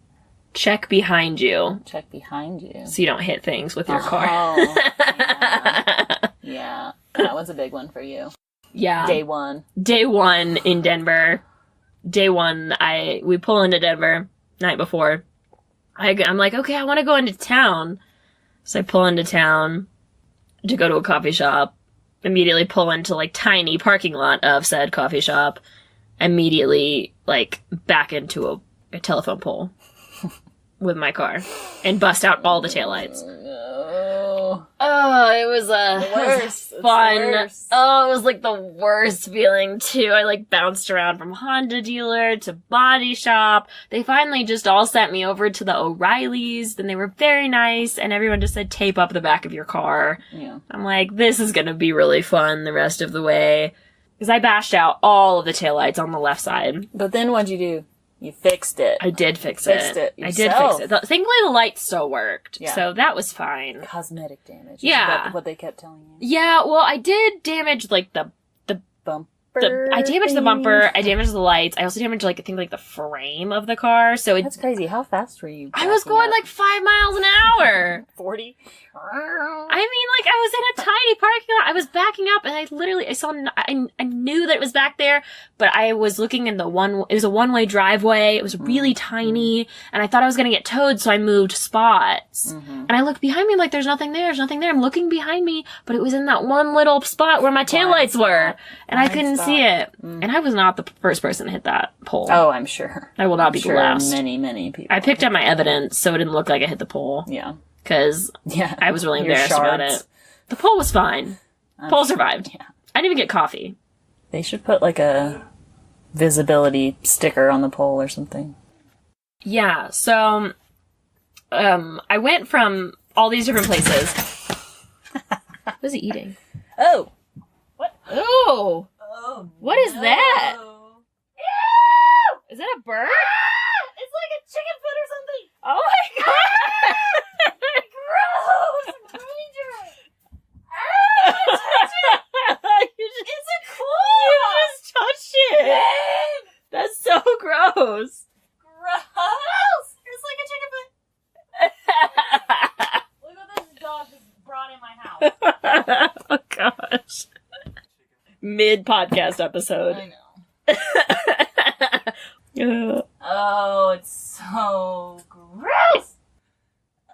Check behind you. Check behind you. So you don't hit things with your car. Yeah. Yeah. That was a big one for you. Yeah. Day one in Denver. Day one, we pull into Denver night before. I'm like, okay, I want to go into town. So I pull into town to go to a coffee shop. Immediately pull into like tiny parking lot of said coffee shop. Immediately like back into a telephone pole with my car and bust out all the taillights. Oh, it was fun. Oh, it was like the worst feeling too. I like bounced around from Honda dealer to body shop. They finally just all sent me over to the O'Reillys, and they were very nice, and everyone just said tape up the back of your car. Yeah. I'm like, this is gonna be really fun the rest of the way. Because I bashed out all of the taillights on the left side. But then what'd you do? You fixed it. I did fix it. I did fix it. Thankfully, the light still worked. Yeah. So that was fine. Cosmetic damage. Yeah. Is what they kept telling you? Yeah, well, I did damage, like, the bumper. I damaged the bumper. I damaged the lights. I also damaged, like, I think, like, the frame of the car. So That's crazy. How fast were you? I was going, like, 5 miles an hour. 40? I mean, like, I was in a tiny parking lot. I was backing up, and I knew that it was back there, but I was looking in it was a one-way driveway. It was really tiny, and I thought I was gonna get towed, so I moved spots. And I looked behind me, like, there's nothing there. I'm looking behind me, but it was in that one little spot where my taillights were, and I couldn't see it. And I was not the first person to hit that pole. Oh, I'm sure. I will not be the last. Many people. I picked up my evidence, so it didn't look like I hit the pole. Yeah. Because I was really embarrassed about it. The pole was fine. Pole survived. Yeah. I didn't even get coffee. They should put like a visibility sticker on the pole or something. Yeah, so I went from all these different places. What is he eating? Oh! What? Oh! Oh, what is that? Ew! Is that a bird? It's like a chicken foot or something! Oh my god! Gross! Dangerous! Touch it! It's a claw! You just touched it! That's so gross! Gross! It's like a chicken foot! Look what this dog just brought in my house. Oh gosh. Mid-podcast episode. I know. Oh, it's so gross!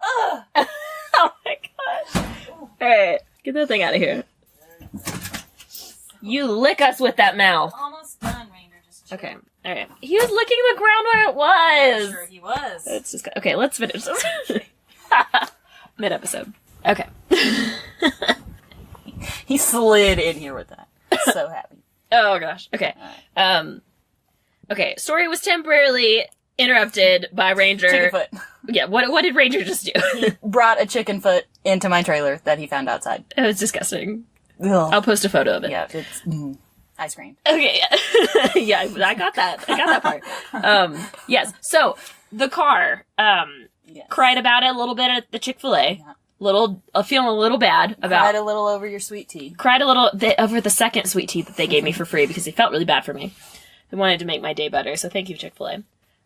Ugh. Oh my gosh. Alright, get that thing out of here. You lick us with that mouth. Almost done, Ranger. Just chill. Okay, alright. He was licking the ground where it was. I'm sure he was. It's just okay, let's finish this. Mid-episode. Okay. He slid in here with that. So happy. Oh gosh. Okay. Right. Okay, story was temporarily interrupted by Ranger. Chicken foot. Yeah, what did Ranger just do? He brought a chicken foot into my trailer that he found outside. It was disgusting. Ugh. I'll post a photo of it. Yeah, it's ice cream. Okay, yeah. Yeah, I got that part. Yes. So, the car, Yes. cried about it a little bit at the Chick-fil-A. Yeah. Feeling a little bad about. Cried a little over your sweet tea. Cried a little over the second sweet tea that they gave me for free because they felt really bad for me. They wanted to make my day better, so thank you, Chick-fil-A.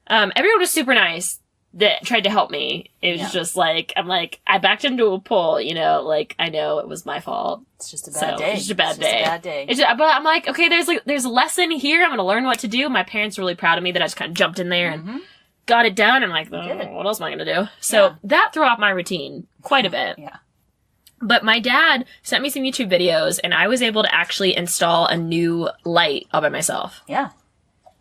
Everyone was super nice. that tried to help me. It was just like, I'm like, I backed into a pole, you know, like, I know it was my fault. It's just a bad day. It's just a bad day. But I'm like, okay, there's a lesson here. I'm going to learn what to do. My parents were really proud of me that I just kind of jumped in there and got it done. I'm like, what else am I going to do? So that threw off my routine quite a bit. Yeah. But my dad sent me some YouTube videos, and I was able to actually install a new light all by myself. Yeah.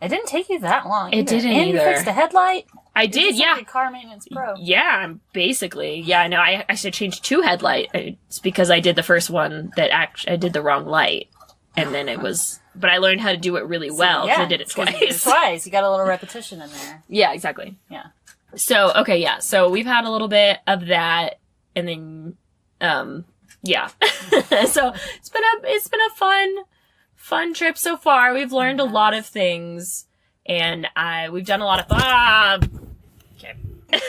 It didn't take you that long. It didn't and either. You fixed the headlight. I did, yeah. Like a car maintenance pro. Yeah, basically. Yeah, I know. I should change 2 headlights. It's because I did the first one that I did the wrong light. And then it was... But I learned how to do it really well because I did it twice. You did it twice. You got a little repetition in there. Yeah, exactly. Yeah. So, okay, yeah. So we've had a little bit of that. And then, yeah. So it's been a fun trip so far. We've learned a lot of things. And we've done a lot of... Okay. All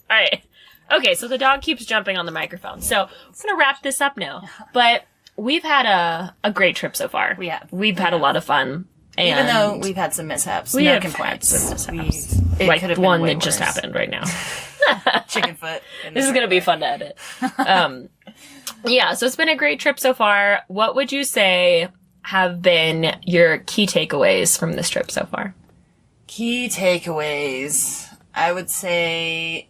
right. Okay, so the dog keeps jumping on the microphone. So I'm going to wrap this up now. But we've had a great trip so far. We have. We've had a lot of fun. And even though we've had some mishaps. We no have complaints. had some mishaps. It like could have one been way that just worse. happened right now. Chicken foot. This is going to be fun to edit. Yeah, so it's been a great trip so far. What would you say have been your key takeaways from this trip so far? Key takeaways. I would say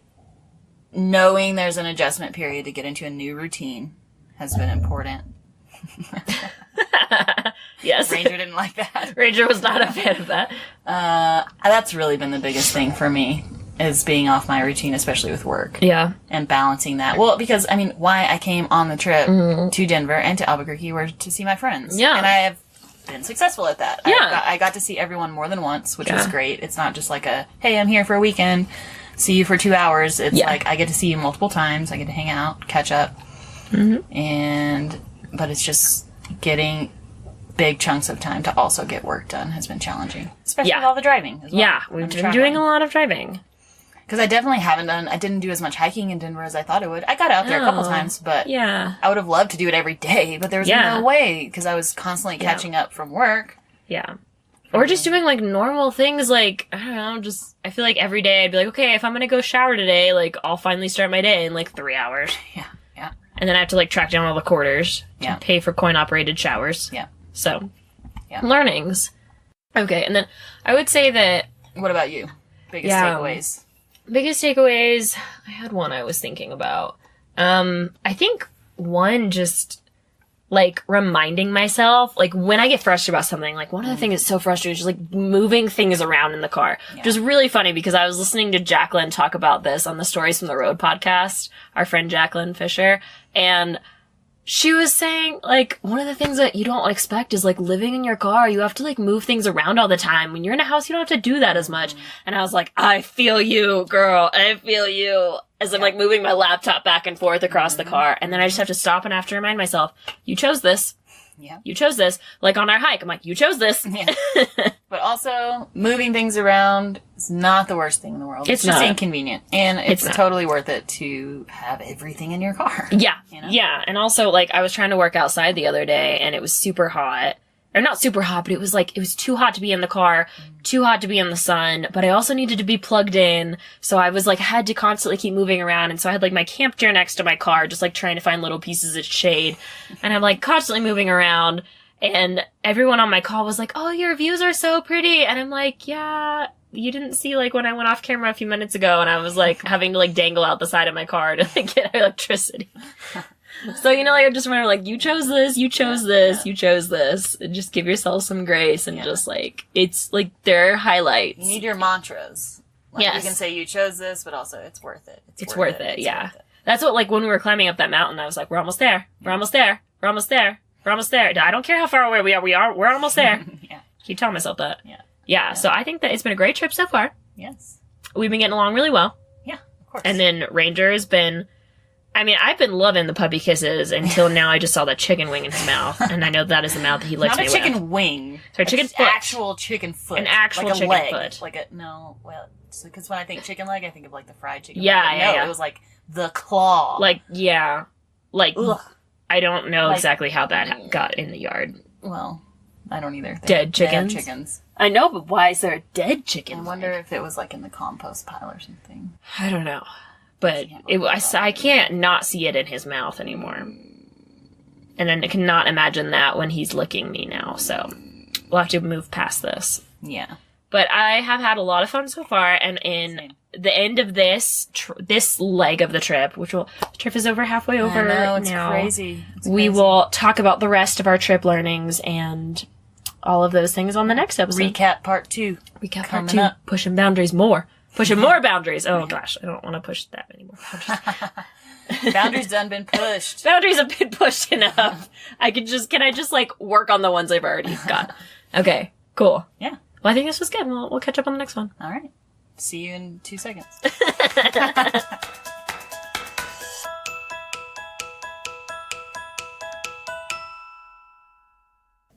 knowing there's an adjustment period to get into a new routine has been important. Yes. Ranger didn't like that. Ranger was not a fan of that. That's really been the biggest thing for me, is being off my routine, especially with work. Yeah. And balancing that. Well, because, I mean, why I came on the trip to Denver and to Albuquerque were to see my friends. Yeah. And I have been successful at that. Yeah. I got to see everyone more than once, which was great. It's not just like hey, I'm here for a weekend, see you for 2 hours. It's like, I get to see you multiple times. I get to hang out, catch up. But it's just getting big chunks of time to also get work done has been challenging. Especially with all the driving as well. Yeah, we've been doing a lot of driving. Because I definitely I didn't do as much hiking in Denver as I thought I would. I got out there a couple times, but I would have loved to do it every day, but there was no way, because I was constantly catching up from work. Yeah. Or just doing, like, normal things, like, I don't know, just, I feel like every day I'd be like, okay, if I'm gonna go shower today, like, I'll finally start my day in, like, 3 hours. Yeah, yeah. And then I have to, like, track down all the quarters. Yeah. Pay for coin-operated showers. Yeah. So, learnings. Okay, and then I would say that... What about you? Biggest takeaways? Biggest takeaways, I had one I was thinking about. I think one, just, like, reminding myself, like, when I get frustrated about something, like, one of the things that's so frustrating is just, like, moving things around in the car. Which is really funny, because I was listening to Jacqueline talk about this on the Stories from the Road podcast, our friend Jacqueline Fisher, and she was saying, like, one of the things that you don't expect is, like, living in your car. You have to, like, move things around all the time. When you're in a house, you don't have to do that as much. And I was like, I feel you, girl. I feel you. As I'm, like, moving my laptop back and forth across the car. And then I just have to stop and have to remind myself, you chose this. Yeah. You chose this. Like, on our hike, I'm like, you chose this. Yeah. But also, moving things around is not the worst thing in the world. It's just inconvenient. And it's totally worth it to have everything in your car. Yeah. You know? Yeah. And also, like, I was trying to work outside the other day, and it was super hot. Or not super hot, but it was like, it was too hot to be in the car, too hot to be in the sun, but I also needed to be plugged in. So I was like, had to constantly keep moving around. And so I had like my camp chair next to my car, just like trying to find little pieces of shade. And I'm like constantly moving around. And everyone on my call was like, oh, your views are so pretty. And I'm like, yeah, you didn't see like when I went off camera a few minutes ago and I was like having to like dangle out the side of my car to like, get electricity. So, you know, like, I just remember, like, you chose this, you chose this, you chose this. And just give yourself some grace and just, like, it's, like, there are highlights. You need your mantras. Like, you can say you chose this, but also it's worth it. It's worth it, yeah. That's what, like, when we were climbing up that mountain, I was like, we're almost there. We're almost there. We're almost there. We're almost there. I don't care how far away we are. We're almost there. Yeah. Keep telling myself that. Yeah. So I think that it's been a great trip so far. Yes. We've been getting along really well. Yeah, of course. And then Ranger has been... I mean, I've been loving the puppy kisses until now I just saw that chicken wing in his mouth. And I know that is the mouth that he licks me with. Not a chicken wing. Sorry, chicken foot. Actual chicken foot. An actual like a chicken leg. foot. Like because when I think chicken leg, I think of like the fried chicken leg. Yeah. It was like the claw. Like, yeah. Like, ugh. I don't know exactly how that got in the yard. Well, I don't either. Dead chickens? They have chickens. I know, but why is there a dead chicken? I wonder if it was like in the compost pile or something. I don't know. But I can't not see it in his mouth anymore. And I cannot imagine that when he's licking me now, so we'll have to move past this. Yeah. But I have had a lot of fun so far, and in the end of this this leg of the trip, the trip is over halfway over now. It's crazy. We will talk about the rest of our trip learnings and all of those things on the next episode. Recap part 2. Recap part 2. Pushing boundaries more. Pushing more boundaries. Oh gosh, I don't want to push that anymore. Boundaries done been pushed. Boundaries have been pushed enough. Can I just like work on the ones I've already got? Okay, cool. Yeah. Well, I think this was good. We'll catch up on the next one. All right. See you in 2 seconds.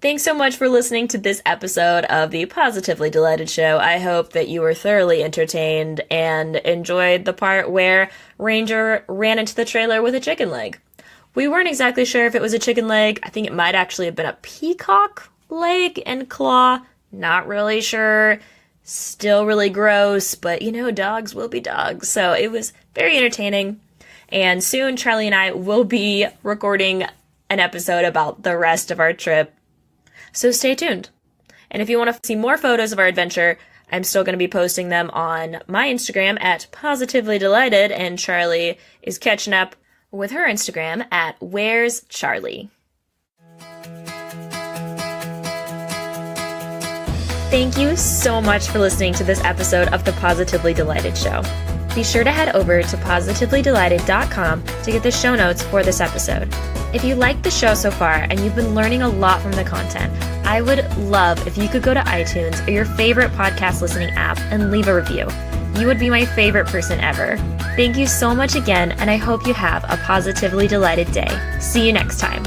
Thanks so much for listening to this episode of the Positively Delighted Show. I hope that you were thoroughly entertained and enjoyed the part where Ranger ran into the trailer with a chicken leg. We weren't exactly sure if it was a chicken leg. I think it might actually have been a peacock leg and claw. Not really sure. Still really gross, but dogs will be dogs. So it was very entertaining. And soon Charly and I will be recording an episode about the rest of our trip. So stay tuned. And if you want to see more photos of our adventure, I'm still going to be posting them on my Instagram at Positively Delighted, and Charly is catching up with her Instagram at Where's Charly. Thank you so much for listening to this episode of the Positively Delighted Show. Be sure to head over to positivelydelighted.com to get the show notes for this episode. If you liked the show so far and you've been learning a lot from the content, I would love if you could go to iTunes or your favorite podcast listening app and leave a review. You would be my favorite person ever. Thank you so much again, and I hope you have a positively delighted day. See you next time.